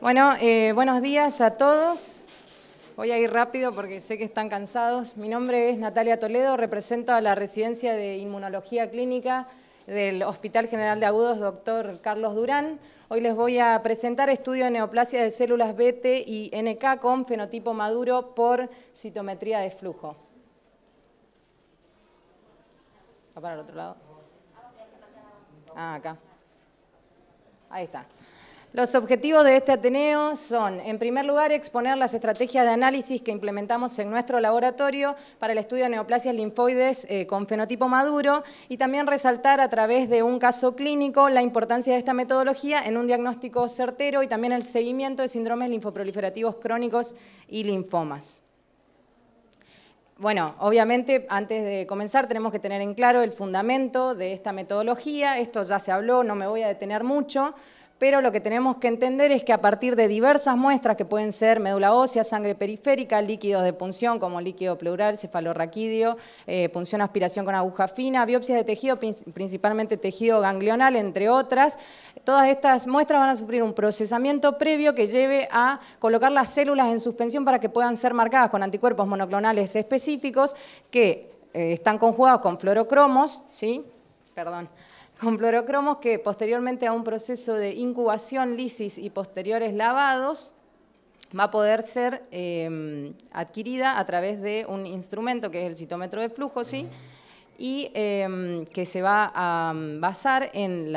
Bueno, buenos días a todos. Voy a ir rápido porque sé que están cansados. Mi nombre es Natalia Toledo, represento a la Residencia de Inmunología Clínica del Hospital General de Agudos, Dr. Carlos Durán. Hoy les voy a presentar estudio de neoplasia de células B, T y NK con fenotipo maduro por citometría de flujo. ¿Va para el otro lado? Ah, acá. Ahí está. Los objetivos de este Ateneo son, en primer lugar, exponer las estrategias de análisis que implementamos en nuestro laboratorio para el estudio de neoplasias linfoides con fenotipo maduro y también resaltar a través de un caso clínico la importancia de esta metodología en un diagnóstico certero y también el seguimiento de síndromes linfoproliferativos crónicos y linfomas. Bueno, obviamente, antes de comenzar tenemos que tener en claro el fundamento de esta metodología. Esto ya se habló, no me voy a detener mucho, pero lo que tenemos que entender es que a partir de diversas muestras que pueden ser médula ósea, sangre periférica, líquidos de punción como líquido pleural, cefalorraquídeo, punción aspiración con aguja fina, biopsias de tejido, principalmente tejido ganglional, entre otras, todas estas muestras van a sufrir un procesamiento previo que lleve a colocar las células en suspensión para que puedan ser marcadas con anticuerpos monoclonales específicos que están conjugados con fluorocromos, ¿sí? Con fluorocromos que posteriormente a un proceso de incubación, lisis y posteriores lavados va a poder ser adquirida a través de un instrumento que es el citómetro de flujo, ¿sí? Y que se va a basar en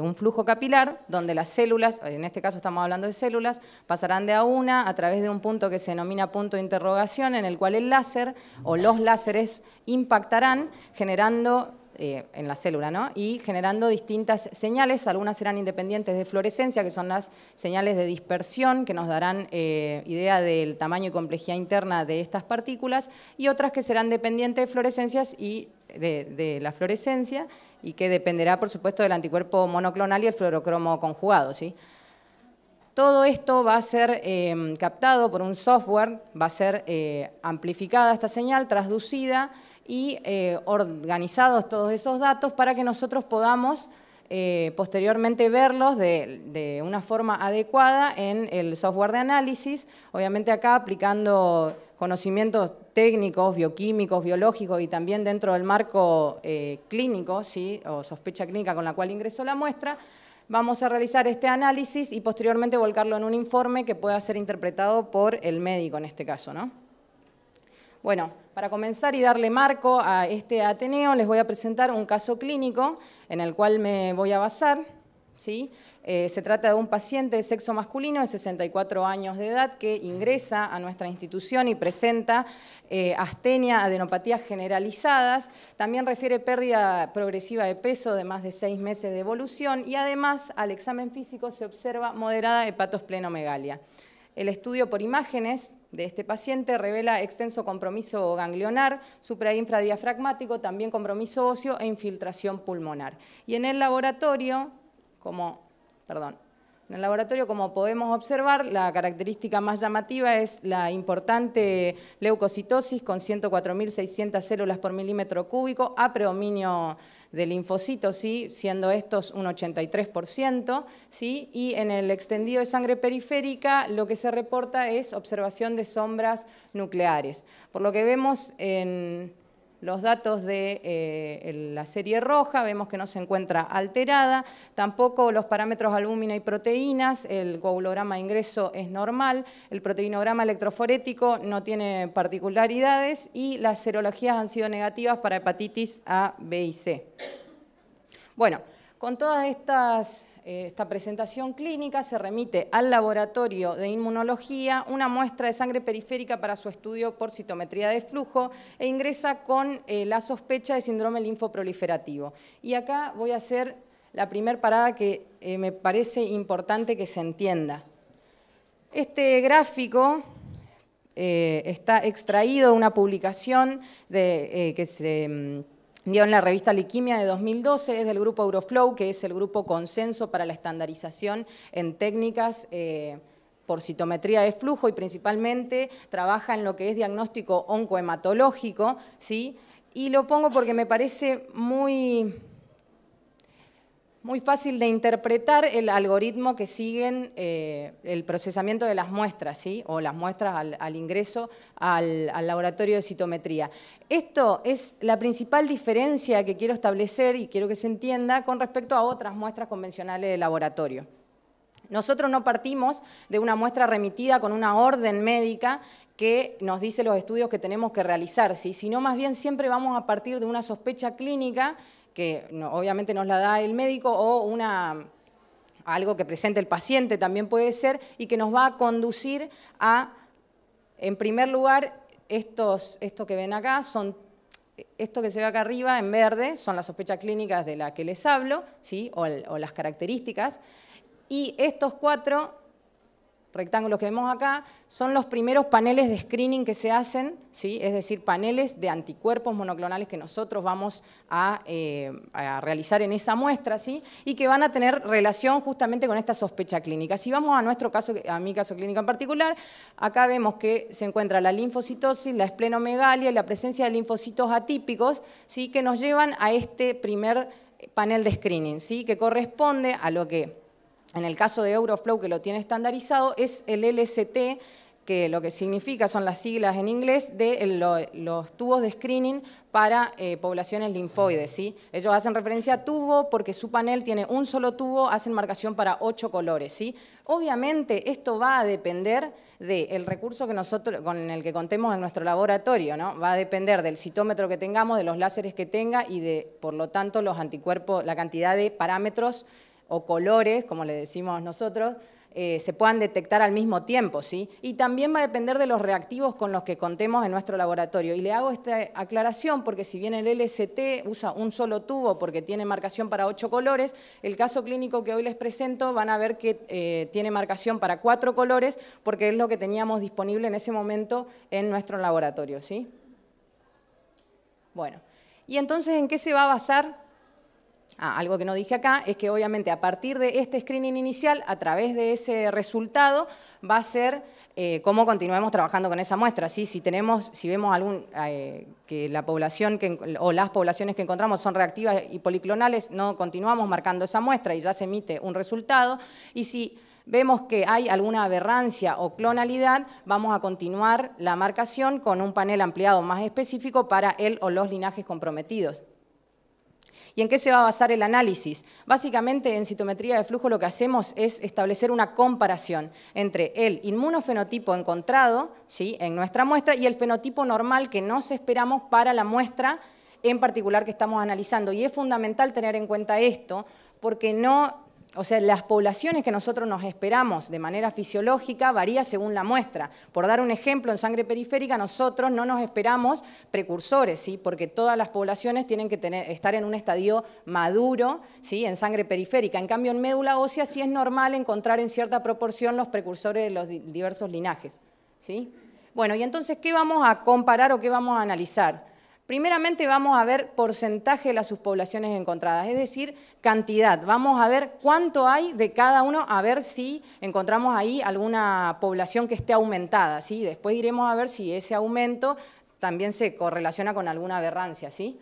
un flujo capilar donde las células, en este caso estamos hablando de células, pasarán de a una a través de un punto que se denomina punto de interrogación en el cual el láser o los láseres impactarán generando en la célula, ¿no? Y generando distintas señales, algunas serán independientes de fluorescencia, que son las señales de dispersión, que nos darán idea del tamaño y complejidad interna de estas partículas, y otras que serán dependientes de fluorescencias y de la fluorescencia, y que dependerá, por supuesto, del anticuerpo monoclonal y el fluorocromo conjugado, ¿sí? Todo esto va a ser captado por un software, va a ser amplificada esta señal, transducida, y organizados todos esos datos para que nosotros podamos posteriormente verlos de una forma adecuada en el software de análisis, obviamente acá aplicando conocimientos técnicos, bioquímicos, biológicos y también dentro del marco clínico, ¿sí? O sospecha clínica con la cual ingresó la muestra. Vamos a realizar este análisis y posteriormente volcarlo en un informe que pueda ser interpretado por el médico en este caso, ¿no? Bueno, para comenzar y darle marco a este Ateneo, les voy a presentar un caso clínico en el cual me voy a basar, ¿sí? Se trata de un paciente de sexo masculino de 64 años de edad que ingresa a nuestra institución y presenta astenia, adenopatías generalizadas. También refiere pérdida progresiva de peso de más de 6 meses de evolución y además al examen físico se observa moderada hepatosplenomegalia. El estudio por imágenes de este paciente revela extenso compromiso ganglionar, suprainfradiafragmático, también compromiso óseo e infiltración pulmonar. Y en el laboratorio, como podemos observar, la característica más llamativa es la importante leucocitosis con 104.600 células por milímetro cúbico, a predominio de linfocitos, ¿sí? Siendo estos un 83%, ¿sí? Y en el extendido de sangre periférica lo que se reporta es observación de sombras nucleares. Por lo que vemos en los datos de la serie roja, vemos que no se encuentra alterada, tampoco los parámetros albúmina y proteínas, el coagulograma de ingreso es normal, el proteinograma electroforético no tiene particularidades y las serologías han sido negativas para hepatitis A, B y C. Bueno, con todas esta presentación clínica se remite al laboratorio de inmunología una muestra de sangre periférica para su estudio por citometría de flujo e ingresa con la sospecha de síndrome linfoproliferativo. Y acá voy a hacer la primera parada que me parece importante que se entienda. Este gráfico está extraído de una publicación que se dio en la revista Liquimia de 2012, es del grupo Euroflow, que es el grupo consenso para la estandarización en técnicas por citometría de flujo y principalmente trabaja en lo que es diagnóstico oncohematológico, ¿sí? Y lo pongo porque me parece muy muy fácil de interpretar el algoritmo que siguen el procesamiento de las muestras, ¿sí? O las muestras al ingreso al laboratorio de citometría. Esto es la principal diferencia que quiero establecer y quiero que se entienda con respecto a otras muestras convencionales de laboratorio. Nosotros no partimos de una muestra remitida con una orden médica que nos dice los estudios que tenemos que realizar, ¿sí? Sino más bien siempre vamos a partir de una sospecha clínica que obviamente nos la da el médico o algo que presente el paciente también puede ser y que nos va a conducir a, en primer lugar, esto que ven acá, esto que se ve acá arriba en verde son las sospechas clínicas de las que les hablo, ¿sí? o las características, y estos 4 rectángulos que vemos acá son los primeros paneles de screening que se hacen, ¿sí? Es decir, paneles de anticuerpos monoclonales que nosotros vamos a realizar en esa muestra, ¿sí? Y que van a tener relación justamente con esta sospecha clínica. Si vamos a nuestro caso, a mi caso clínico en particular, acá vemos que se encuentra la linfocitosis, la esplenomegalia y la presencia de linfocitos atípicos, ¿sí? Que nos llevan a este primer panel de screening, ¿sí? Que corresponde a lo que en el caso de Euroflow, que lo tiene estandarizado, es el LST, que lo que significa son las siglas en inglés de los tubos de screening para poblaciones linfoides, ¿sí? Ellos hacen referencia a tubo porque su panel tiene un solo tubo, hacen marcación para 8 colores, ¿sí? Obviamente esto va a depender del recurso con el que contemos en nuestro laboratorio, ¿no? Va a depender del citómetro que tengamos, de los láseres que tenga y de, por lo tanto, los anticuerpos, la cantidad de parámetros o colores, como le decimos nosotros, se puedan detectar al mismo tiempo, ¿sí? Y también va a depender de los reactivos con los que contemos en nuestro laboratorio. Y le hago esta aclaración porque si bien el LST usa un solo tubo porque tiene marcación para 8 colores, el caso clínico que hoy les presento van a ver que tiene marcación para 4 colores porque es lo que teníamos disponible en ese momento en nuestro laboratorio, ¿sí? Bueno, y entonces, ¿en qué se va a basar? Algo que no dije acá es que obviamente a partir de este screening inicial, a través de ese resultado, va a ser cómo continuemos trabajando con esa muestra, ¿sí? Si vemos que la población o las poblaciones que encontramos son reactivas y policlonales, no continuamos marcando esa muestra y ya se emite un resultado. Y si vemos que hay alguna aberrancia o clonalidad, vamos a continuar la marcación con un panel ampliado más específico para el o los linajes comprometidos. ¿Y en qué se va a basar el análisis? Básicamente, en citometría de flujo lo que hacemos es establecer una comparación entre el inmunofenotipo encontrado, ¿sí?, en nuestra muestra y el fenotipo normal que nos esperamos para la muestra en particular que estamos analizando. Y es fundamental tener en cuenta esto porque las poblaciones que nosotros nos esperamos de manera fisiológica varía según la muestra. Por dar un ejemplo, en sangre periférica nosotros no nos esperamos precursores, ¿sí? Porque todas las poblaciones tienen que estar en un estadio maduro, ¿sí?, en sangre periférica. En cambio, en médula ósea sí es normal encontrar en cierta proporción los precursores de los diversos linajes, ¿sí? Bueno, y entonces, ¿qué vamos a comparar o qué vamos a analizar? Primeramente vamos a ver porcentaje de las subpoblaciones encontradas, es decir, cantidad. Vamos a ver cuánto hay de cada uno, a ver si encontramos ahí alguna población que esté aumentada, ¿sí? Después iremos a ver si ese aumento también se correlaciona con alguna aberrancia, ¿sí?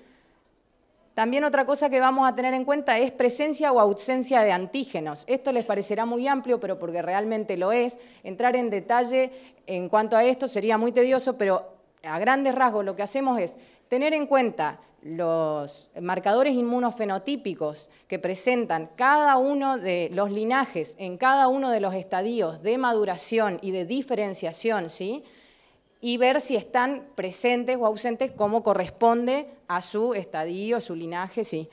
También otra cosa que vamos a tener en cuenta es presencia o ausencia de antígenos. Esto les parecerá muy amplio, pero porque realmente lo es. Entrar en detalle en cuanto a esto sería muy tedioso, pero a grandes rasgos lo que hacemos es tener en cuenta los marcadores inmunofenotípicos que presentan cada uno de los linajes en cada uno de los estadios de maduración y de diferenciación, ¿sí?, y ver si están presentes o ausentes como corresponde a su estadio, su linaje, ¿sí?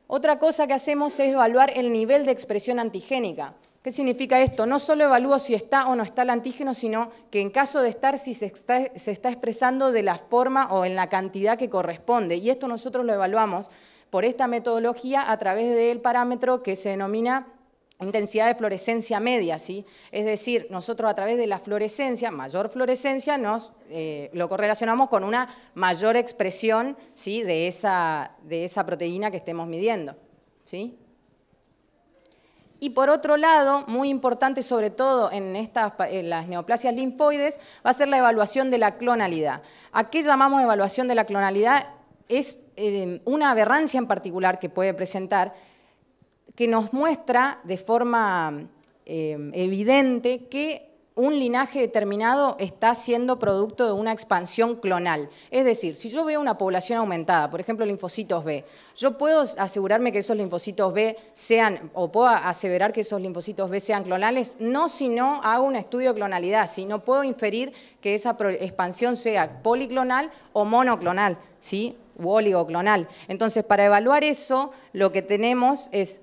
Otra cosa que hacemos es evaluar el nivel de expresión antigénica. ¿Qué significa esto? No solo evalúo si está o no está el antígeno, sino que en caso de estar, si se está expresando de la forma o en la cantidad que corresponde. Y esto nosotros lo evaluamos por esta metodología a través del parámetro que se denomina intensidad de fluorescencia media, ¿sí? Es decir, nosotros a través de la fluorescencia, mayor fluorescencia, lo correlacionamos con una mayor expresión, ¿sí?, de esa proteína que estemos midiendo, ¿sí? Y por otro lado, muy importante sobre todo en las neoplasias linfoides, va a ser la evaluación de la clonalidad. ¿A qué llamamos evaluación de la clonalidad? Es una aberrancia en particular que puede presentar que nos muestra de forma evidente que un linaje determinado está siendo producto de una expansión clonal. Es decir, si yo veo una población aumentada, por ejemplo, linfocitos B, yo puedo asegurarme que esos linfocitos B sean, o puedo aseverar que esos linfocitos B sean clonales, no si no hago un estudio de clonalidad, si no puedo inferir que esa expansión sea policlonal o monoclonal, ¿sí? U oligoclonal. Entonces, para evaluar eso, lo que tenemos es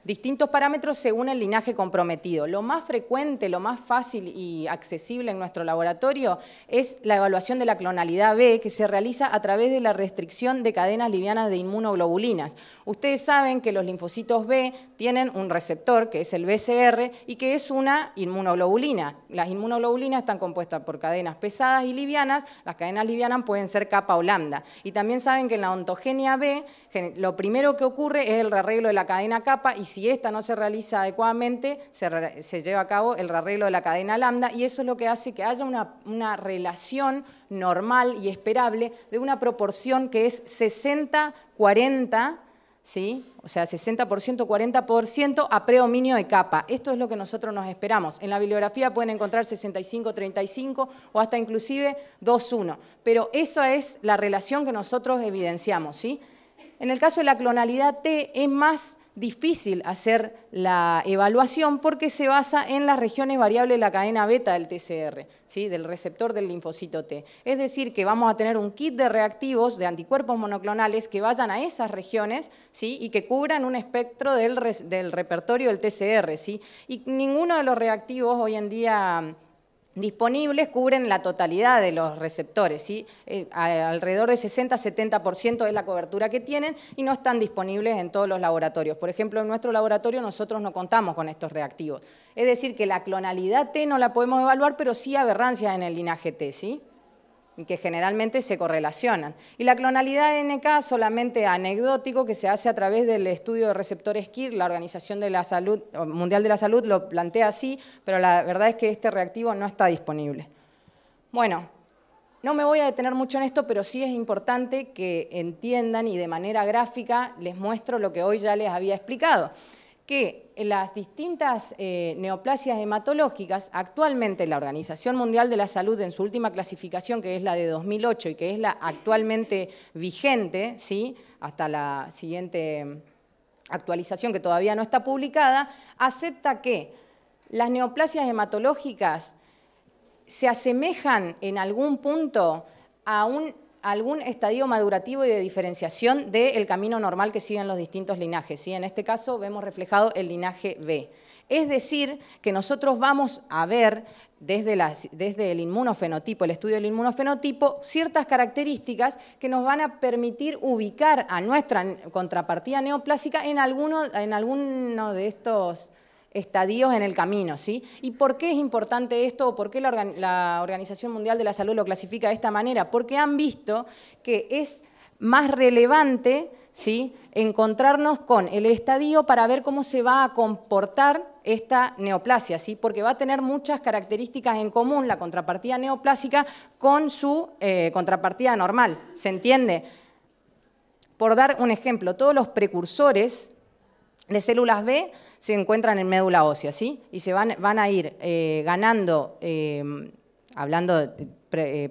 distintos parámetros según el linaje comprometido. Lo más frecuente, lo más fácil y accesible en nuestro laboratorio es la evaluación de la clonalidad B, que se realiza a través de la restricción de cadenas livianas de inmunoglobulinas. Ustedes saben que los linfocitos B tienen un receptor, que es el BCR, y que es una inmunoglobulina. Las inmunoglobulinas están compuestas por cadenas pesadas y livianas. Las cadenas livianas pueden ser kappa o lambda. Y también saben que en la ontogenia B, lo primero que ocurre es el rearreglo de la cadena kappa, y si esta no se realiza adecuadamente, se lleva a cabo el rearreglo de la cadena lambda, y eso es lo que hace que haya una relación normal y esperable de una proporción que es 60-40, ¿sí? O sea, 60%, 40% a predominio de kappa. Esto es lo que nosotros nos esperamos. En la bibliografía pueden encontrar 65-35 o hasta inclusive 2-1, pero esa es la relación que nosotros evidenciamos, ¿sí? En el caso de la clonalidad T es más difícil hacer la evaluación porque se basa en las regiones variables de la cadena beta del TCR, ¿sí? Del receptor del linfocito T. Es decir, que vamos a tener un kit de reactivos, de anticuerpos monoclonales que vayan a esas regiones, ¿sí? Y que cubran un espectro del repertorio del TCR, ¿sí? Y ninguno de los reactivos hoy en día disponibles cubren la totalidad de los receptores, ¿sí? Alrededor de 60-70% es la cobertura que tienen y no están disponibles en todos los laboratorios. Por ejemplo, en nuestro laboratorio nosotros no contamos con estos reactivos. Es decir, que la clonalidad T no la podemos evaluar, pero sí aberrancias en el linaje T, ¿sí? Y que generalmente se correlacionan. Y la clonalidad NK solamente anecdótico, que se hace a través del estudio de receptores KIR, la Organización Mundial de la Salud lo plantea así, pero la verdad es que este reactivo no está disponible. Bueno, no me voy a detener mucho en esto, pero sí es importante que entiendan y de manera gráfica les muestro lo que hoy ya les había explicado, que las distintas neoplasias hematológicas, actualmente la Organización Mundial de la Salud en su última clasificación, que es la de 2008 y que es la actualmente vigente, ¿sí? Hasta la siguiente actualización que todavía no está publicada, acepta que las neoplasias hematológicas se asemejan en algún punto a algún estadio madurativo y de diferenciación del camino normal que siguen los distintos linajes, ¿sí? En este caso vemos reflejado el linaje B. Es decir, que nosotros vamos a ver desde el inmunofenotipo, el estudio del inmunofenotipo, ciertas características que nos van a permitir ubicar a nuestra contrapartida neoplásica en alguno de estos estadios en el camino, ¿sí? ¿Y por qué es importante esto? ¿Por qué la Organización Mundial de la Salud lo clasifica de esta manera? Porque han visto que es más relevante, ¿sí?, encontrarnos con el estadio para ver cómo se va a comportar esta neoplasia, ¿sí? Porque va a tener muchas características en común la contrapartida neoplásica con su contrapartida normal, ¿se entiende? Por dar un ejemplo, todos los precursores de células B se encuentran en médula ósea, ¿sí? Y se van a ir ganando, hablando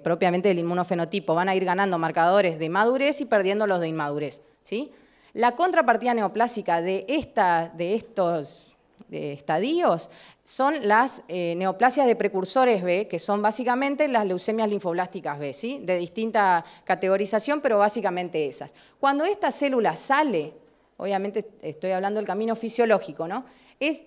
propiamente del inmunofenotipo, van a ir ganando marcadores de madurez y perdiendo los de inmadurez, ¿sí? La contrapartida neoplásica de estos estadios son las neoplasias de precursores B, que son básicamente las leucemias linfoblásticas B, ¿sí? De distinta categorización, pero básicamente esas. Cuando esta célula sale, obviamente estoy hablando del camino fisiológico, ¿no? Es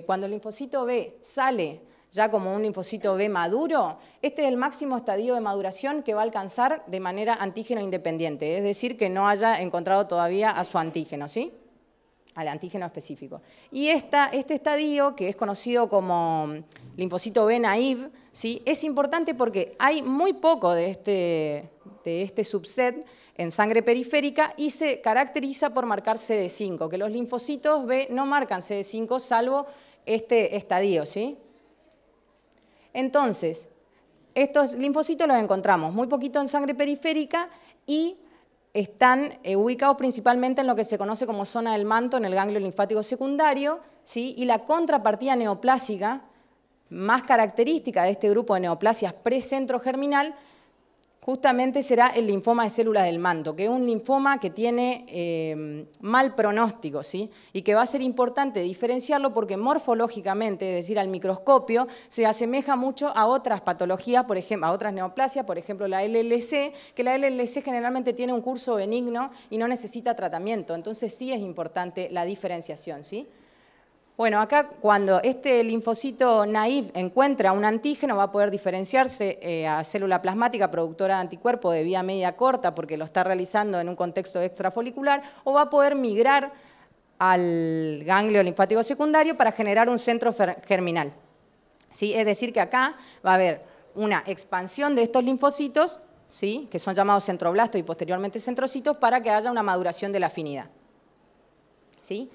cuando el linfocito B sale ya como un linfocito B maduro, este es el máximo estadio de maduración que va a alcanzar de manera antígeno independiente, es decir, que no haya encontrado todavía a su antígeno, ¿sí? Al antígeno específico. Y este estadio, que es conocido como linfocito B naive, ¿sí?, es importante porque hay muy poco de este subset en sangre periférica y se caracteriza por marcar CD5, que los linfocitos B no marcan CD5 salvo este estadio, ¿sí? Entonces, estos linfocitos los encontramos muy poquito en sangre periférica y están ubicados principalmente en lo que se conoce como zona del manto, en el ganglio linfático secundario, ¿sí? Y la contrapartida neoplásica, más característica de este grupo de neoplasias precentro germinal, justamente será el linfoma de células del manto, que es un linfoma que tiene mal pronóstico, ¿sí? Y que va a ser importante diferenciarlo porque morfológicamente, es decir, al microscopio, se asemeja mucho a otras patologías, por ejemplo, a otras neoplasias, por ejemplo la LLC, que la LLC generalmente tiene un curso benigno y no necesita tratamiento, entonces sí es importante la diferenciación, ¿sí? Bueno, acá cuando este linfocito naive encuentra un antígeno va a poder diferenciarse a célula plasmática productora de anticuerpo de vía media corta porque lo está realizando en un contexto extrafolicular o va a poder migrar al ganglio linfático secundario para generar un centro germinal. ¿Sí? Es decir que acá va a haber una expansión de estos linfocitos, ¿sí? Que son llamados centroblastos y posteriormente centrocitos para que haya una maduración de la afinidad. ¿Sí?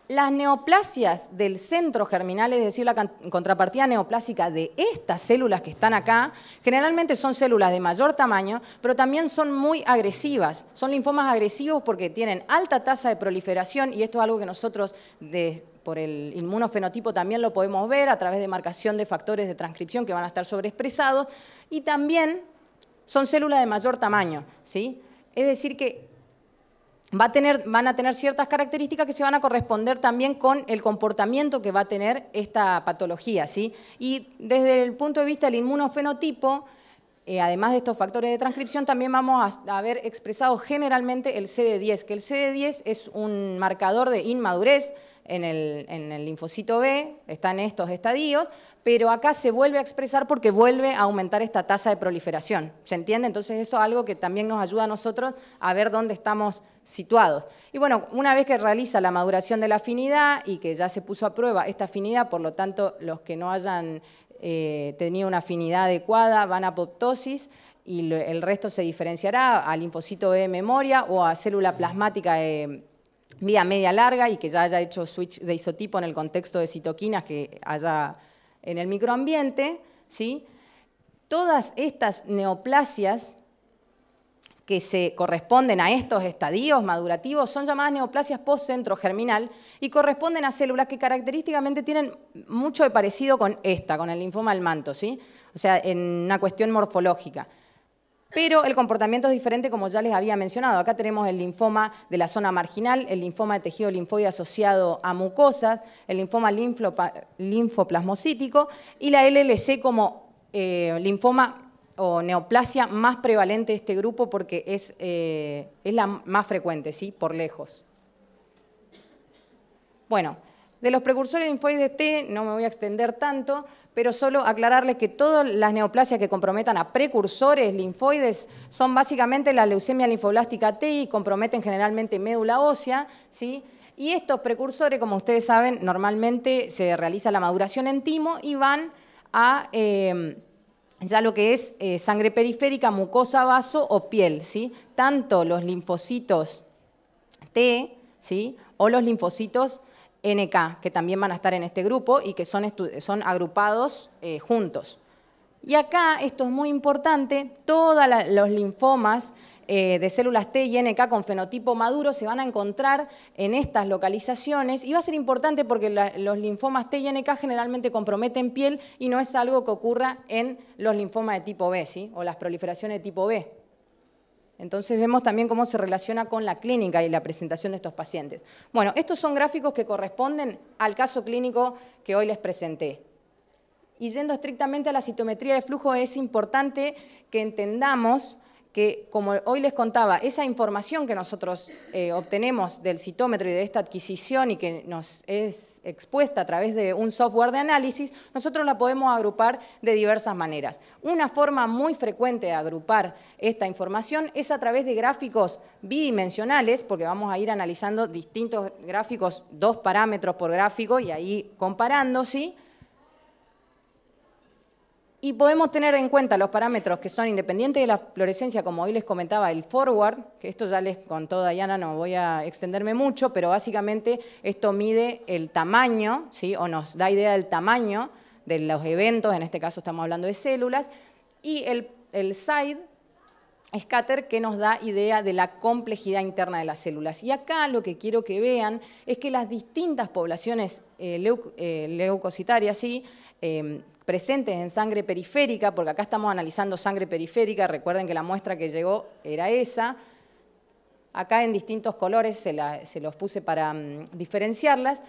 Las neoplasias del centro germinal, es decir, la contrapartida neoplásica de estas células que están acá, generalmente son células de mayor tamaño, pero también son muy agresivas. Son linfomas agresivos porque tienen alta tasa de proliferación, y esto es algo que nosotros, por el inmunofenotipo, también lo podemos ver a través de marcación de factores de transcripción que van a estar sobreexpresados, y también son células de mayor tamaño, ¿sí? Es decir que van a tener ciertas características que se van a corresponder también con el comportamiento que va a tener esta patología, ¿sí? Y desde el punto de vista del inmunofenotipo, además de estos factores de transcripción, también vamos a ver expresado generalmente el CD10, que el CD10 es un marcador de inmadurez en el linfocito B, está en estos estadios, pero acá se vuelve a expresar porque vuelve a aumentar esta tasa de proliferación. ¿Se entiende? Entonces eso es algo que también nos ayuda a nosotros a ver dónde estamos situados. Y bueno, una vez que realiza la maduración de la afinidad y que ya se puso a prueba esta afinidad, por lo tanto, los que no hayan tenido una afinidad adecuada van a apoptosis y el resto se diferenciará a linfocito B de memoria o a célula plasmática vía media larga y que ya haya hecho switch de isotipo en el contexto de citoquinas que haya en el microambiente, ¿sí? Todas estas neoplasias que se corresponden a estos estadios madurativos son llamadas neoplasias post-centro germinal y corresponden a células que característicamente tienen mucho de parecido con esta, con el linfoma del manto, ¿sí? O sea, en una cuestión morfológica. Pero el comportamiento es diferente, como ya les había mencionado. Acá tenemos el linfoma de la zona marginal, el linfoma de tejido linfoide asociado a mucosas, el linfoma linfoplasmocítico y la LLC como linfoma o neoplasia más prevalente de este grupo porque es la más frecuente, ¿sí? Por lejos. Bueno, de los precursores linfoides T no me voy a extender tanto, pero solo aclararles que todas las neoplasias que comprometan a precursores linfoides son básicamente la leucemia linfoblástica T y comprometen generalmente médula ósea, ¿sí? Y estos precursores, como ustedes saben, normalmente se realiza la maduración en timo y van a ya lo que es sangre periférica, mucosa, vaso o piel, ¿sí? Tanto los linfocitos T, ¿sí? O los linfocitos NK, que también van a estar en este grupo y que son agrupados juntos. Y acá, esto es muy importante, todos los linfomas de células T y NK con fenotipo maduro se van a encontrar en estas localizaciones y va a ser importante porque los linfomas T y NK generalmente comprometen piel y no es algo que ocurra en los linfomas de tipo B, ¿sí? O las proliferaciones de tipo B. Entonces vemos también cómo se relaciona con la clínica y la presentación de estos pacientes. Bueno, estos son gráficos que corresponden al caso clínico que hoy les presenté. Y yendo estrictamente a la citometría de flujo, es importante que entendamos que, como hoy les contaba, esa información que nosotros obtenemos del citómetro y de esta adquisición y que nos es expuesta a través de un software de análisis, nosotros la podemos agrupar de diversas maneras. Una forma muy frecuente de agrupar esta información es a través de gráficos bidimensionales, porque vamos a ir analizando distintos gráficos, 2 parámetros por gráfico y ahí comparando, ¿sí? Y podemos tener en cuenta los parámetros que son independientes de la fluorescencia, como hoy les comentaba, el forward, que esto ya les contó Diana, no voy a extenderme mucho, pero básicamente esto mide el tamaño, ¿sí? O nos da idea del tamaño de los eventos, en este caso estamos hablando de células, y el side, scatter que nos da idea de la complejidad interna de las células. Y acá lo que quiero que vean es que las distintas poblaciones leucocitarias, ¿sí? Presentes en sangre periférica, porque acá estamos analizando sangre periférica, recuerden que la muestra que llegó era esa, acá en distintos colores se los puse para diferenciarlas,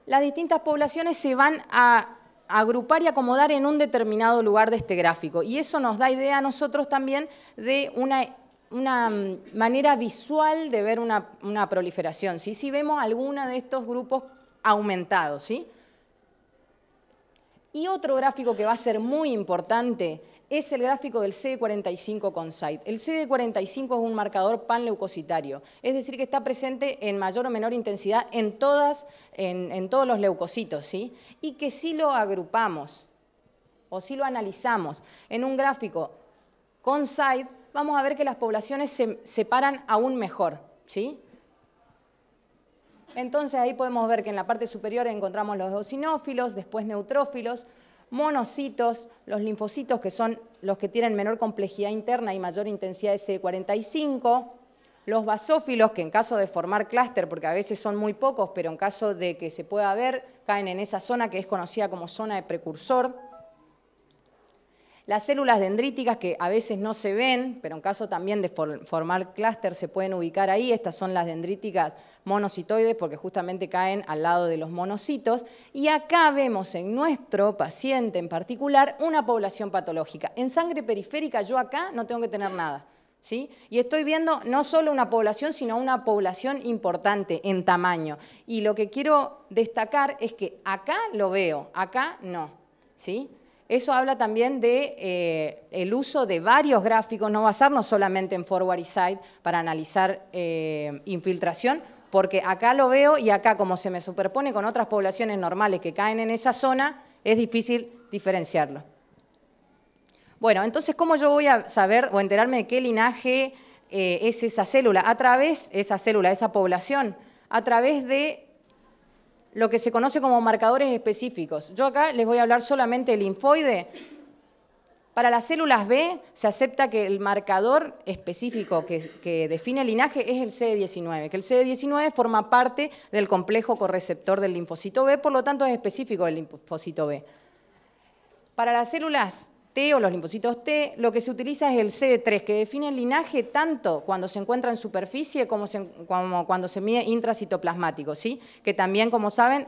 las distintas poblaciones se van a agrupar y acomodar en un determinado lugar de este gráfico. Y eso nos da idea a nosotros también de una manera visual de ver una proliferación, ¿sí? Si vemos alguno de estos grupos aumentados, ¿sí? Y otro gráfico que va a ser muy importante es el gráfico del CD45 con site. El CD45 es un marcador panleucocitario, es decir, que está presente en mayor o menor intensidad en todos los leucocitos, ¿sí? Y que si lo agrupamos o si lo analizamos en un gráfico con site, vamos a ver que las poblaciones se separan aún mejor, ¿sí? Entonces ahí podemos ver que en la parte superior encontramos los eosinófilos, después neutrófilos, monocitos, los linfocitos que son los que tienen menor complejidad interna y mayor intensidad de CD45, los basófilos que en caso de formar clúster, porque a veces son muy pocos, pero en caso de que se pueda ver, caen en esa zona que es conocida como zona de precursor. Las células dendríticas que a veces no se ven, pero en caso también de formar clúster se pueden ubicar ahí. Estas son las dendríticas monocitoides porque justamente caen al lado de los monocitos. Y acá vemos en nuestro paciente en particular una población patológica. En sangre periférica yo acá no tengo que tener nada, ¿sí? Y estoy viendo no solo una población, sino una población importante en tamaño. Y lo que quiero destacar es que acá lo veo, acá no, ¿sí? Eso habla también del uso de varios gráficos, no basarnos solamente en forward y side para analizar infiltración, porque acá lo veo y acá, como se me superpone con otras poblaciones normales que caen en esa zona, es difícil diferenciarlo. Bueno, entonces, ¿cómo yo voy a saber o enterarme de qué linaje es esa célula? Esa población, a través de lo que se conoce como marcadores específicos. Yo acá les voy a hablar solamente del linfoide. Para las células B se acepta que el marcador específico que define el linaje es el CD19, que el CD19 forma parte del complejo correceptor del linfocito B, por lo tanto es específico del linfocito B. Para las células T o los linfocitos T, lo que se utiliza es el CD3, que define el linaje tanto cuando se encuentra en superficie como cuando se mide intracitoplasmático, ¿sí? Que también, como saben,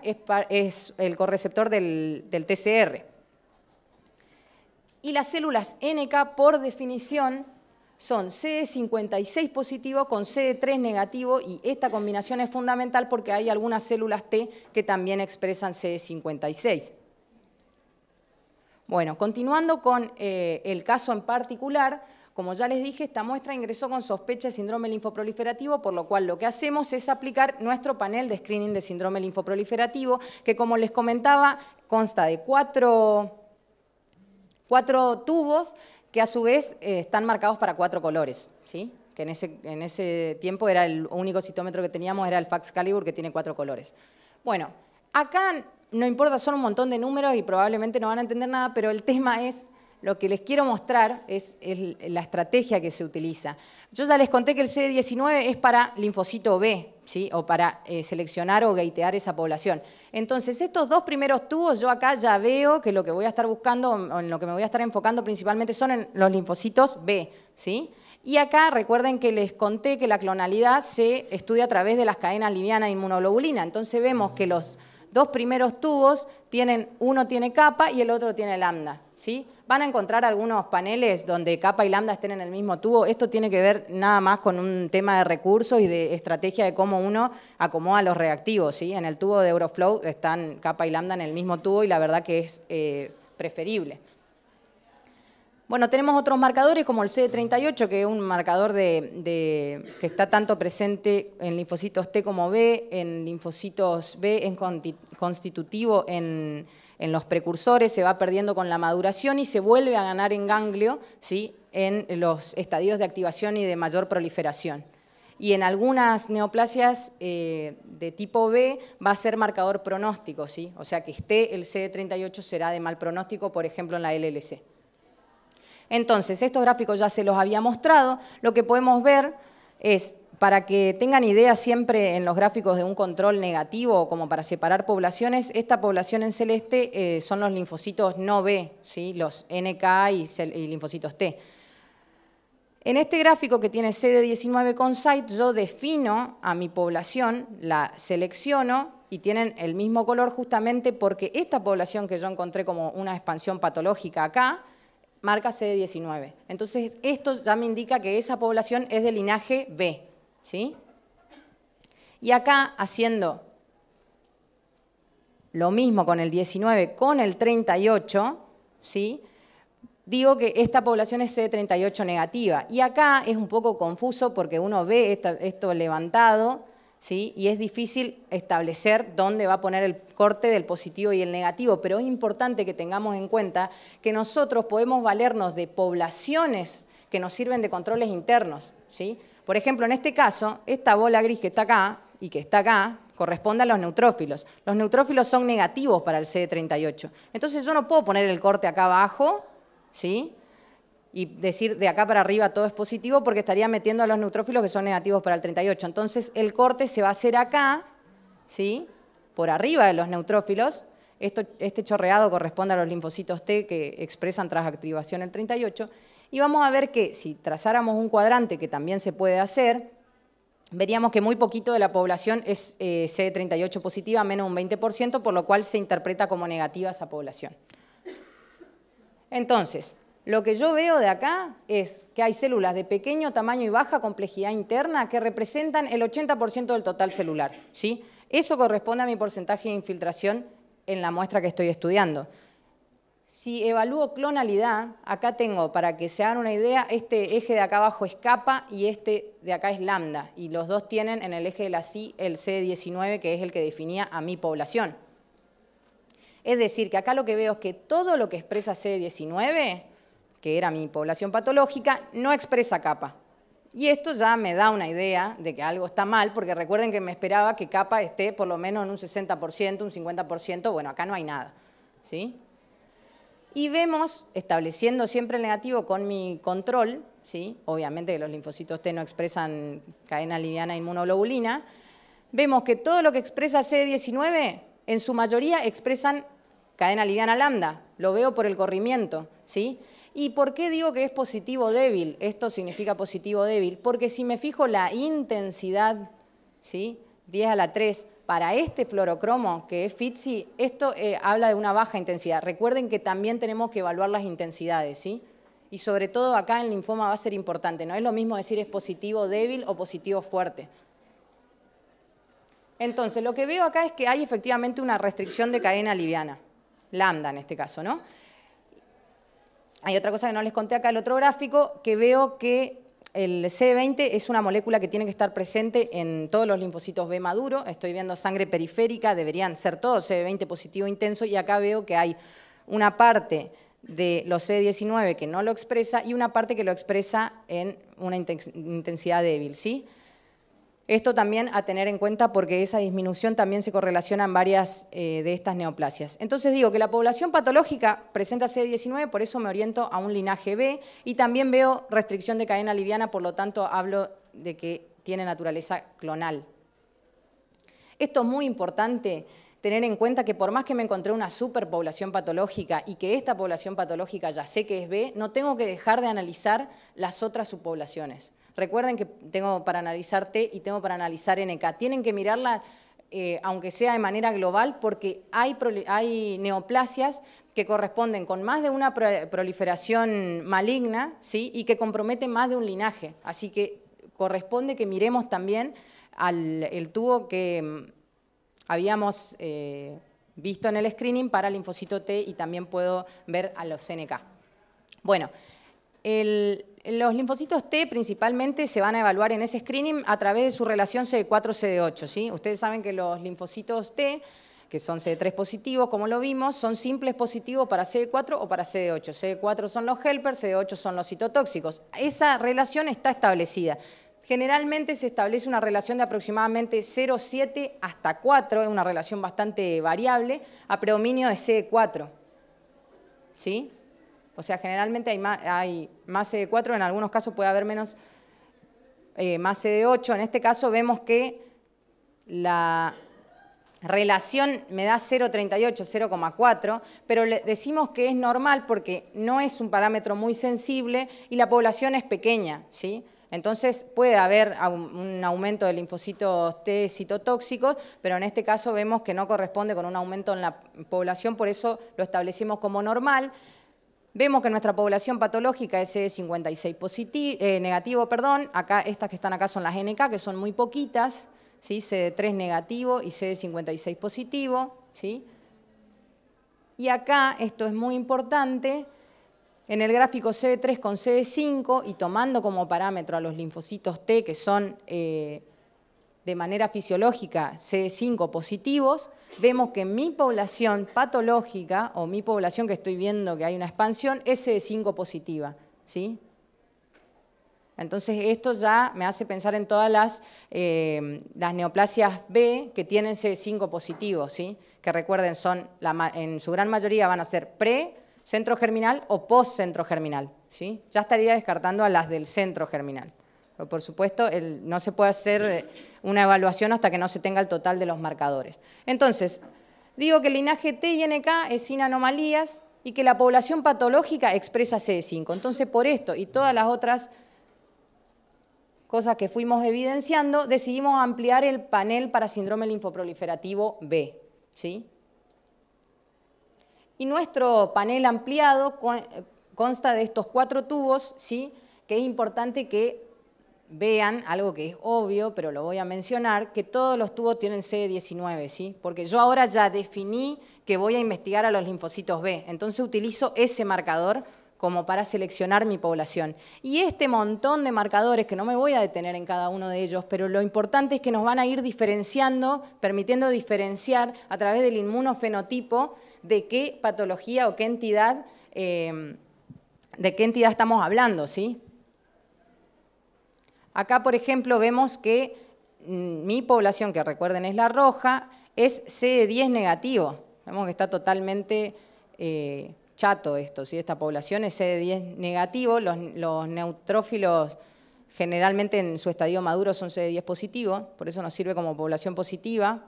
es el correceptor del TCR. Y las células NK, por definición, son CD56 positivo con CD3 negativo, y esta combinación es fundamental porque hay algunas células T que también expresan CD56. Bueno, continuando con el caso en particular, como ya les dije, esta muestra ingresó con sospecha de síndrome linfoproliferativo, por lo cual lo que hacemos es aplicar nuestro panel de screening de síndrome linfoproliferativo, que como les comentaba, consta de cuatro tubos que a su vez están marcados para 4 colores, ¿sí? Que en ese tiempo era el único citómetro que teníamos, era el Fax Calibre, que tiene 4 colores. Bueno, acá no importa, son un montón de números y probablemente no van a entender nada, pero el tema es, lo que les quiero mostrar es la estrategia que se utiliza. Yo ya les conté que el CD19 es para linfocito B, ¿sí? O para seleccionar o gatear esa población. Entonces, estos 2 primeros tubos, yo acá ya veo que lo que voy a estar buscando, o en lo que me voy a estar enfocando principalmente, son en los linfocitos B, ¿sí? Y acá recuerden que les conté que la clonalidad se estudia a través de las cadenas livianas de inmunoglobulina. Entonces vemos que los 2 primeros tubos uno tiene kappa y el otro tiene lambda, ¿sí? Van a encontrar algunos paneles donde kappa y lambda estén en el mismo tubo. Esto tiene que ver nada más con un tema de recursos y de estrategia de cómo uno acomoda los reactivos, ¿sí? En el tubo de Euroflow están kappa y lambda en el mismo tubo y la verdad que es preferible. Bueno, tenemos otros marcadores como el CD38, que es un marcador que está tanto presente en linfocitos T como B, en linfocitos B es constitutivo en los precursores, se va perdiendo con la maduración y se vuelve a ganar en ganglio, ¿sí? En los estadios de activación y de mayor proliferación. Y en algunas neoplasias de tipo B va a ser marcador pronóstico, ¿sí? O sea que esté el CD38 será de mal pronóstico, por ejemplo en la LLC. Entonces, estos gráficos ya se los había mostrado. Lo que podemos ver es, para que tengan idea siempre en los gráficos de un control negativo, como para separar poblaciones, esta población en celeste son los linfocitos no B, ¿sí? Los NK y linfocitos T. En este gráfico que tiene CD19 con site, yo defino a mi población, la selecciono y tienen el mismo color justamente porque esta población que yo encontré como una expansión patológica acá, marca CD19. Entonces, esto ya me indica que esa población es de linaje B, ¿sí? Y acá, haciendo lo mismo con el 19, con el 38, ¿sí? Digo que esta población es CD38 negativa. Y acá es un poco confuso porque uno ve esto levantado, ¿sí? Y es difícil establecer dónde va a poner el corte del positivo y el negativo, pero es importante que tengamos en cuenta que nosotros podemos valernos de poblaciones que nos sirven de controles internos, ¿sí? Por ejemplo, en este caso, esta bola gris que está acá y que está acá corresponde a los neutrófilos. Los neutrófilos son negativos para el CD38. Entonces yo no puedo poner el corte acá abajo, ¿sí? Y decir de acá para arriba todo es positivo porque estaría metiendo a los neutrófilos que son negativos para el 38. Entonces el corte se va a hacer acá, ¿sí? Por arriba de los neutrófilos. Este chorreado corresponde a los linfocitos T que expresan tras activación el 38. Y vamos a ver que si trazáramos un cuadrante, que también se puede hacer, veríamos que muy poquito de la población es CD38 positiva, menos un 20%, por lo cual se interpreta como negativa esa población. Entonces, lo que yo veo de acá es que hay células de pequeño tamaño y baja complejidad interna que representan el 80% del total celular, ¿sí? Eso corresponde a mi porcentaje de infiltración en la muestra que estoy estudiando. Si evalúo clonalidad, acá tengo, para que se hagan una idea, este eje de acá abajo es kappa y este de acá es lambda. Y los dos tienen en el eje de la CI el CD19, que es el que definía a mi población. Es decir, que acá lo que veo es que todo lo que expresa CD19, que era mi población patológica, no expresa kappa. Y esto ya me da una idea de que algo está mal, porque recuerden que me esperaba que kappa esté por lo menos en un 60%, un 50%, bueno, acá no hay nada, ¿sí? Y vemos, estableciendo siempre el negativo con mi control, ¿sí? Obviamente que los linfocitos T no expresan cadena liviana inmunoglobulina, vemos que todo lo que expresa CD19, en su mayoría expresan cadena liviana lambda, lo veo por el corrimiento, ¿sí? ¿Y por qué digo que es positivo débil? Esto significa positivo débil, porque si me fijo la intensidad, ¿sí? 10 a la 3, para este fluorocromo, que es FITSI, esto habla de una baja intensidad. Recuerden que también tenemos que evaluar las intensidades, ¿sí? Y sobre todo acá en linfoma va a ser importante. No es lo mismo decir es positivo débil o positivo fuerte. Entonces, lo que veo acá es que hay efectivamente una restricción de cadena liviana, lambda en este caso, ¿no? Hay otra cosa que no les conté acá, el otro gráfico, que veo que el CD20 es una molécula que tiene que estar presente en todos los linfocitos B maduro. Estoy viendo sangre periférica, deberían ser todos CD20 positivo intenso, y acá veo que hay una parte de los CD19 que no lo expresa y una parte que lo expresa en una intensidad débil, ¿sí? Esto también a tener en cuenta porque esa disminución también se correlaciona en varias de estas neoplasias. Entonces digo que la población patológica presenta CD19, por eso me oriento a un linaje B, y también veo restricción de cadena liviana, por lo tanto hablo de que tiene naturaleza clonal. Esto es muy importante tener en cuenta que por más que me encontré una superpoblación patológica y que esta población patológica ya sé que es B, no tengo que dejar de analizar las otras subpoblaciones. Recuerden que tengo para analizar T y tengo para analizar NK. Tienen que mirarla, aunque sea de manera global, porque hay neoplasias que corresponden con más de una proliferación maligna, ¿sí? Y que comprometen más de un linaje. Así que corresponde que miremos también el tubo que habíamos visto en el screening para linfocito T y también puedo ver a los NK. Bueno, los linfocitos T principalmente se van a evaluar en ese screening a través de su relación CD4-CD8, ¿sí? Ustedes saben que los linfocitos T, que son CD3 positivos, como lo vimos, son simples positivos para CD4 o para CD8. CD4 son los helpers, CD8 son los citotóxicos. Esa relación está establecida. Generalmente se establece una relación de aproximadamente 0,7 hasta 4, es una relación bastante variable, a predominio de CD4, ¿sí? O sea, generalmente hay más CD4, en algunos casos puede haber menos, más CD8. En este caso vemos que la relación me da 0,38, 0,4, pero le decimos que es normal porque no es un parámetro muy sensible y la población es pequeña, ¿sí? Entonces puede haber un aumento de linfocitos T citotóxicos, pero en este caso vemos que no corresponde con un aumento en la población, por eso lo establecimos como normal. Vemos que nuestra población patológica es CD56 negativo, perdón. Acá, estas que están acá son las NK, que son muy poquitas, ¿sí? CD3 negativo y CD56 positivo, ¿sí? Y acá, esto es muy importante, en el gráfico CD3 con CD5 y tomando como parámetro a los linfocitos T, que son de manera fisiológica CD5 positivos, vemos que mi población patológica, o mi población que estoy viendo que hay una expansión, es CD5 positiva, ¿sí? Entonces esto ya me hace pensar en todas las neoplasias B que tienen CD5 positivo, ¿sí? Que recuerden, en su gran mayoría van a ser centro germinal o post-centro germinal, ¿sí? Ya estaría descartando a las del centro germinal. Pero por supuesto, no se puede hacer una evaluación hasta que no se tenga el total de los marcadores. Entonces, digo que el linaje T y NK es sin anomalías y que la población patológica expresa CD5. Entonces, por esto y todas las otras cosas que fuimos evidenciando, decidimos ampliar el panel para síndrome linfoproliferativo B, ¿sí? Y nuestro panel ampliado consta de estos 4 tubos, ¿sí? Que es importante que vean algo que es obvio, pero lo voy a mencionar, que todos los tubos tienen CD19, ¿sí? Porque yo ahora ya definí que voy a investigar a los linfocitos B, entonces utilizo ese marcador como para seleccionar mi población. Y este montón de marcadores, que no me voy a detener en cada uno de ellos, pero lo importante es que nos van a ir diferenciando, permitiendo diferenciar a través del inmunofenotipo de qué patología o qué entidad, de qué entidad estamos hablando, ¿sí? Acá, por ejemplo, vemos que mi población, que recuerden es la roja, es CD10 negativo. Vemos que está totalmente chato esto, ¿sí? Esta población es CD10 negativo, los neutrófilos generalmente en su estadio maduro son CD10 positivo, por eso nos sirve como población positiva.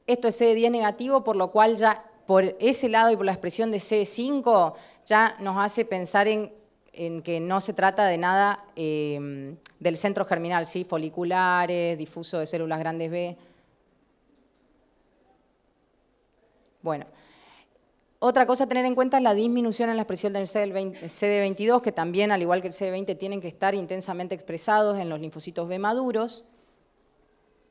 Esto es CD10 negativo, por lo cual ya por ese lado y por la expresión de CD5 ya nos hace pensar en que no se trata de nada del centro germinal, ¿sí? Foliculares, difuso de células grandes B. Bueno, otra cosa a tener en cuenta es la disminución en la expresión del CD22, que también, al igual que el CD20, tienen que estar intensamente expresados en los linfocitos B maduros.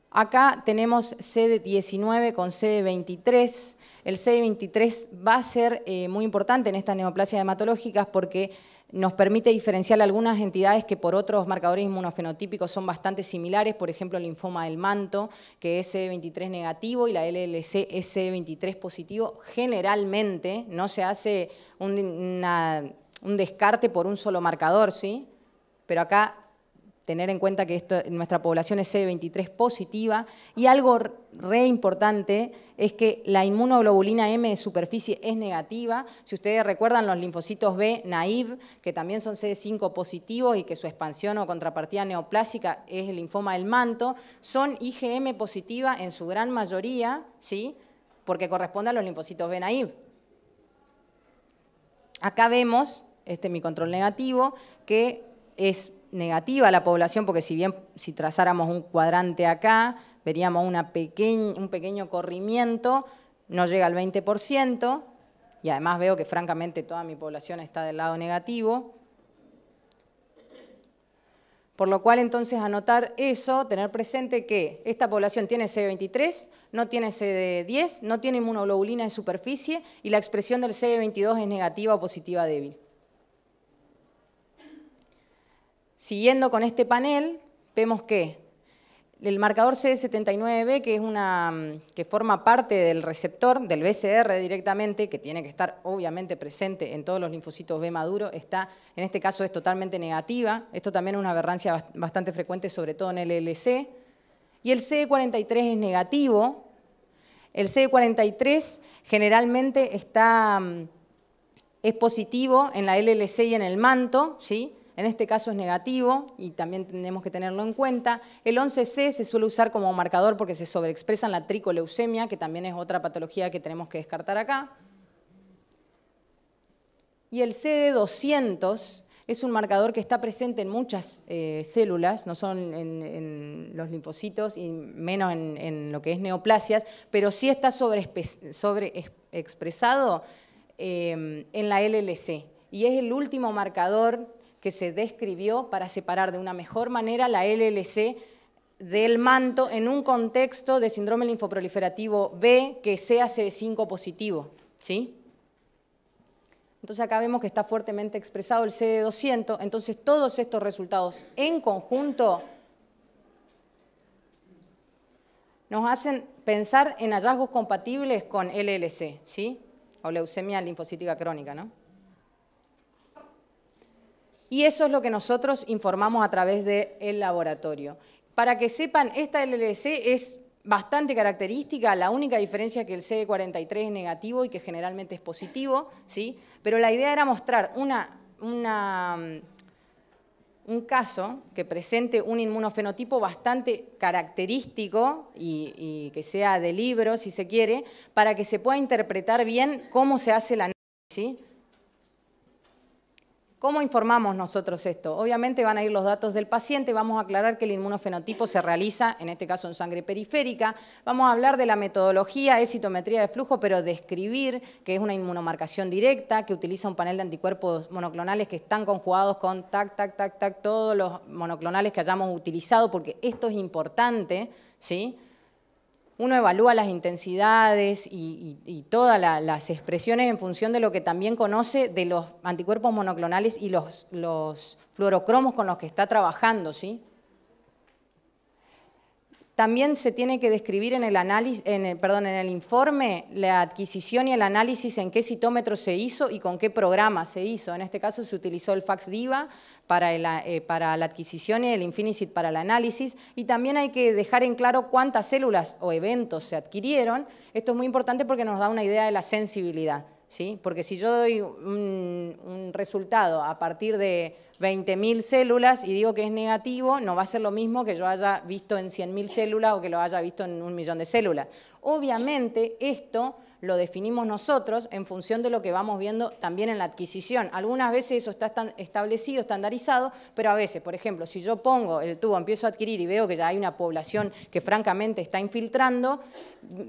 Acá tenemos CD19 con CD23. El CD23 va a ser muy importante en estas neoplasias hematológicas porque nos permite diferenciar algunas entidades que por otros marcadores inmunofenotípicos son bastante similares, por ejemplo el linfoma del manto, que es CD23 negativo y la LLC es CD23 positivo. Generalmente no se hace un descarte por un solo marcador, ¿sí? Pero acá tener en cuenta que nuestra población es CD23 positiva, y algo re importante es que la inmunoglobulina M de superficie es negativa. Si ustedes recuerdan, los linfocitos B naive, que también son CD5 positivos y que su expansión o contrapartida neoplásica es el linfoma del manto, son IgM positiva en su gran mayoría, ¿sí? Porque corresponde a los linfocitos B naive. Acá vemos, este es mi control negativo, que es negativa la población, porque si trazáramos un cuadrante acá, veríamos un pequeño corrimiento, no llega al 20%, y además veo que francamente toda mi población está del lado negativo. Por lo cual entonces anotar eso, tener presente que esta población tiene CD23, no tiene CD10, no tiene inmunoglobulina de superficie y la expresión del CD22 es negativa o positiva débil. Siguiendo con este panel, vemos que el marcador CD79B, que forma parte del receptor, del BCR directamente, que tiene que estar obviamente presente en todos los linfocitos B maduros, en este caso es totalmente negativa. Esto también es una aberrancia bastante frecuente, sobre todo en el LLC. Y el CD43 es negativo. El CD43 generalmente es positivo en la LLC y en el manto, ¿sí? En este caso es negativo y también tenemos que tenerlo en cuenta. El 11C se suele usar como marcador porque se sobreexpresa en la tricoleucemia, que también es otra patología que tenemos que descartar acá. Y el CD200 es un marcador que está presente en muchas células, no son en los linfocitos y menos en lo que es neoplasias, pero sí está sobreexpresado en la LLC. Y es el último marcador que se describió para separar de una mejor manera la LLC del manto en un contexto de síndrome linfoproliferativo B que sea CD5 positivo, ¿sí? Entonces acá vemos que está fuertemente expresado el CD200, entonces todos estos resultados en conjunto nos hacen pensar en hallazgos compatibles con LLC, ¿sí? O leucemia linfocítica crónica, ¿no? Y eso es lo que nosotros informamos a través del laboratorio. Para que sepan, esta LLC es bastante característica, la única diferencia es que el CD43 es negativo y que generalmente es positivo, ¿sí? Pero la idea era mostrar un caso que presente un inmunofenotipo bastante característico y que sea de libro, si se quiere, para que se pueda interpretar bien cómo se hace el análisis, ¿sí? ¿Cómo informamos nosotros esto? Obviamente van a ir los datos del paciente, vamos a aclarar que el inmunofenotipo se realiza, en este caso en sangre periférica, vamos a hablar de la metodología, es citometría de flujo, pero describir que es una inmunomarcación directa, que utiliza un panel de anticuerpos monoclonales que están conjugados con todos los monoclonales que hayamos utilizado, porque esto es importante, ¿sí? Uno evalúa las intensidades y todas las expresiones en función de lo que también conoce de los anticuerpos monoclonales y los fluorocromos con los que está trabajando, ¿sí? También se tiene que describir en el informe la adquisición y el análisis en qué citómetro se hizo y con qué programa se hizo. En este caso se utilizó el FAXDIVA para la adquisición y el Infinicit para el análisis. Y también hay que dejar en claro cuántas células o eventos se adquirieron. Esto es muy importante porque nos da una idea de la sensibilidad, ¿sí? Porque si yo doy un resultado a partir de 20.000 células y digo que es negativo, no va a ser lo mismo que yo haya visto en 100.000 células o que lo haya visto en 1.000.000 de células. Obviamente esto lo definimos nosotros en función de lo que vamos viendo también en la adquisición. Algunas veces eso está establecido, estandarizado, pero a veces, por ejemplo, si yo pongo el tubo, empiezo a adquirir y veo que ya hay una población que francamente está infiltrando,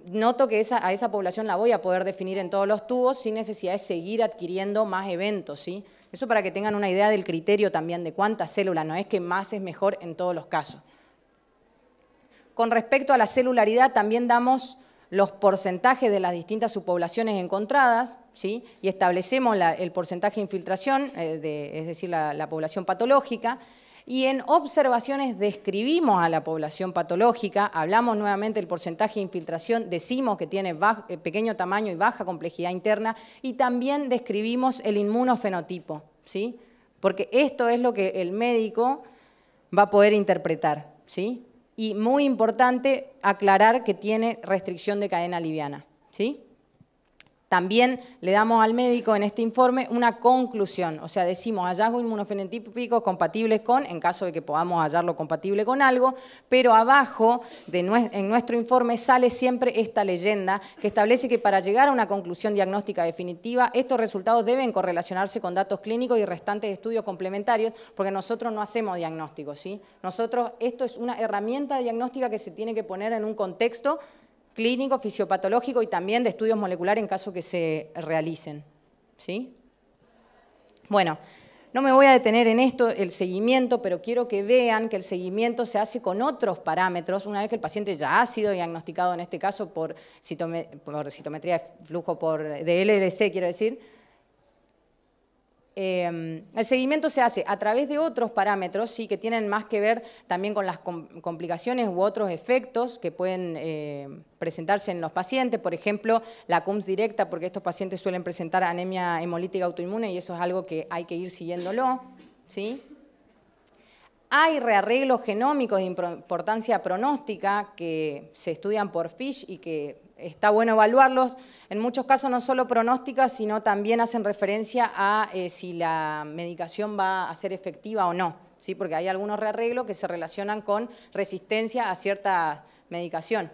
noto que a esa población la voy a poder definir en todos los tubos sin necesidad de seguir adquiriendo más eventos, ¿sí? Eso para que tengan una idea del criterio también de cuántas células, no es que más es mejor en todos los casos. Con respecto a la celularidad, también damos los porcentajes de las distintas subpoblaciones encontradas, ¿sí? Y establecemos el porcentaje de infiltración, es decir, la población patológica, y en observaciones describimos a la población patológica, hablamos nuevamente del porcentaje de infiltración, decimos que tiene pequeño tamaño y baja complejidad interna, y también describimos el inmunofenotipo, ¿sí? Porque esto es lo que el médico va a poder interpretar, ¿sí? Y muy importante aclarar que tiene restricción de cadena liviana, ¿sí? También le damos al médico en este informe una conclusión, o sea, decimos hallazgos inmunofenotípicos compatibles con, en caso de que podamos hallarlo compatible con algo, pero abajo en nuestro informe sale siempre esta leyenda que establece que para llegar a una conclusión diagnóstica definitiva, estos resultados deben correlacionarse con datos clínicos y restantes estudios complementarios, porque nosotros no hacemos diagnósticos, ¿sí? Esto es una herramienta diagnóstica que se tiene que poner en un contexto clínico, fisiopatológico y también de estudios moleculares en caso que se realicen, ¿sí? Bueno, no me voy a detener en esto, el seguimiento, pero quiero que vean que el seguimiento se hace con otros parámetros una vez que el paciente ya ha sido diagnosticado, en este caso por citometría de flujo de LLC, quiero decir. El seguimiento se hace a través de otros parámetros, sí, que tienen más que ver también con las complicaciones u otros efectos que pueden presentarse en los pacientes, por ejemplo, la CUMS directa, porque estos pacientes suelen presentar anemia hemolítica autoinmune y eso es algo que hay que ir siguiéndolo, ¿sí? Hay rearreglos genómicos de importancia pronóstica que se estudian por FISH y que está bueno evaluarlos. En muchos casos no solo pronósticas, sino también hacen referencia a si la medicación va a ser efectiva o no, ¿sí? Porque hay algunos rearreglos que se relacionan con resistencia a cierta medicación.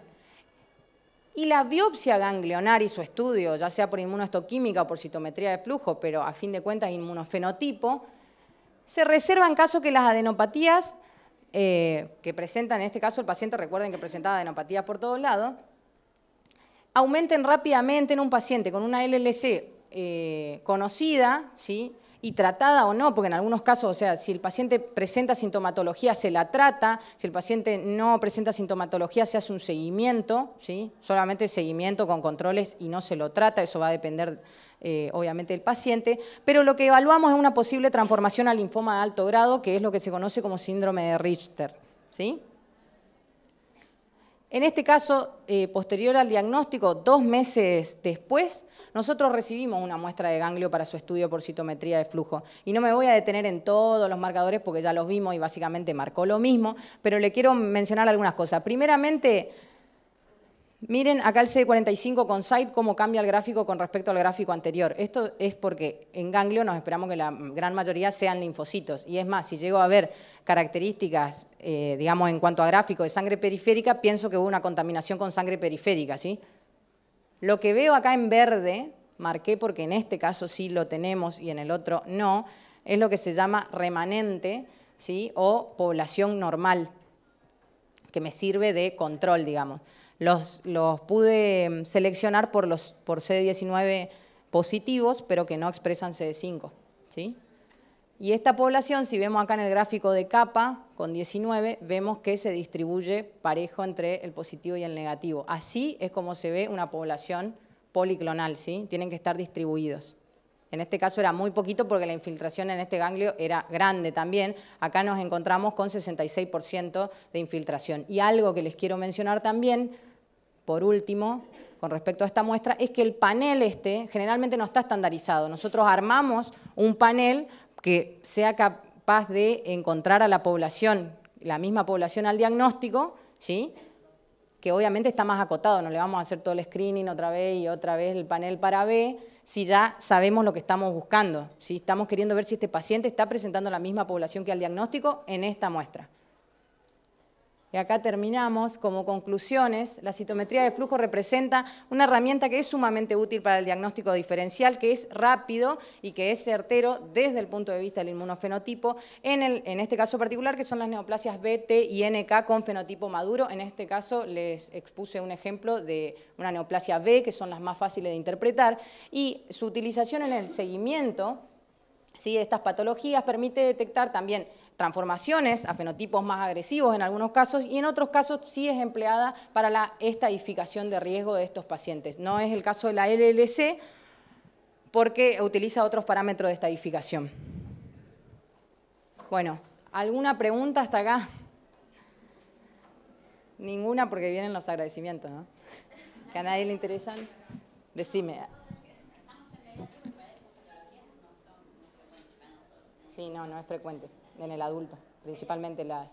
Y la biopsia ganglionar y su estudio, ya sea por inmunohistoquímica o por citometría de flujo, pero a fin de cuentas inmunofenotipo, se reserva en caso que las adenopatías que presentan, en este caso el paciente, recuerden que presentaba adenopatías por todos lados, aumenten rápidamente en un paciente con una LLC conocida, ¿sí? Y tratada o no, porque en algunos casos, o sea, si el paciente presenta sintomatología, se la trata, si el paciente no presenta sintomatología, se hace un seguimiento, ¿sí? Solamente seguimiento con controles y no se lo trata, eso va a depender obviamente del paciente, pero lo que evaluamos es una posible transformación al linfoma de alto grado, que es lo que se conoce como síndrome de Richter, ¿sí? En este caso, posterior al diagnóstico, 2 meses después, nosotros recibimos una muestra de ganglio para su estudio por citometría de flujo. Y no me voy a detener en todos los marcadores porque ya los vimos y básicamente marcó lo mismo, pero le quiero mencionar algunas cosas. Primeramente, miren acá el CD45 con SIDE cómo cambia el gráfico con respecto al gráfico anterior. Esto es porque en ganglio nos esperamos que la gran mayoría sean linfocitos. Y es más, si llego a ver características, digamos, en cuanto a gráfico de sangre periférica, pienso que hubo una contaminación con sangre periférica, ¿sí? Lo que veo acá en verde, marqué porque en este caso sí lo tenemos y en el otro no, es lo que se llama remanente, ¿sí? O población normal, que me sirve de control, digamos. Los pude seleccionar por CD19 positivos, pero que no expresan CD5, ¿sí? Y esta población, si vemos acá en el gráfico de capa con 19, vemos que se distribuye parejo entre el positivo y el negativo. Así es como se ve una población policlonal, ¿sí? Tienen que estar distribuidos. En este caso era muy poquito porque la infiltración en este ganglio era grande también. Acá nos encontramos con 66% de infiltración. Y algo que les quiero mencionar también, por último, con respecto a esta muestra, es que el panel generalmente no está estandarizado. Nosotros armamos un panel que sea capaz de encontrar a la población, la misma población al diagnóstico, ¿sí? Que obviamente está más acotado, no le vamos a hacer todo el screening otra vez y otra vez el panel para B, si ya sabemos lo que estamos buscando, ¿sí? Estamos queriendo ver si este paciente está presentando la misma población que al diagnóstico en esta muestra. Y acá terminamos. Como conclusiones, la citometría de flujo representa una herramienta que es sumamente útil para el diagnóstico diferencial, que es rápido y que es certero desde el punto de vista del inmunofenotipo, en este caso particular, que son las neoplasias B, T y NK con fenotipo maduro. En este caso les expuse un ejemplo de una neoplasia B, que son las más fáciles de interpretar, y su utilización en el seguimiento, ¿sí?, de estas patologías permite detectar también transformaciones a fenotipos más agresivos en algunos casos y en otros casos sí es empleada para la estadificación de riesgo de estos pacientes. No es el caso de la LLC porque utiliza otros parámetros de estadificación. Bueno, ¿alguna pregunta hasta acá? Ninguna porque vienen los agradecimientos, ¿no? ¿Que a nadie le interesan? Decime. Sí, no es frecuente en el adulto, principalmente la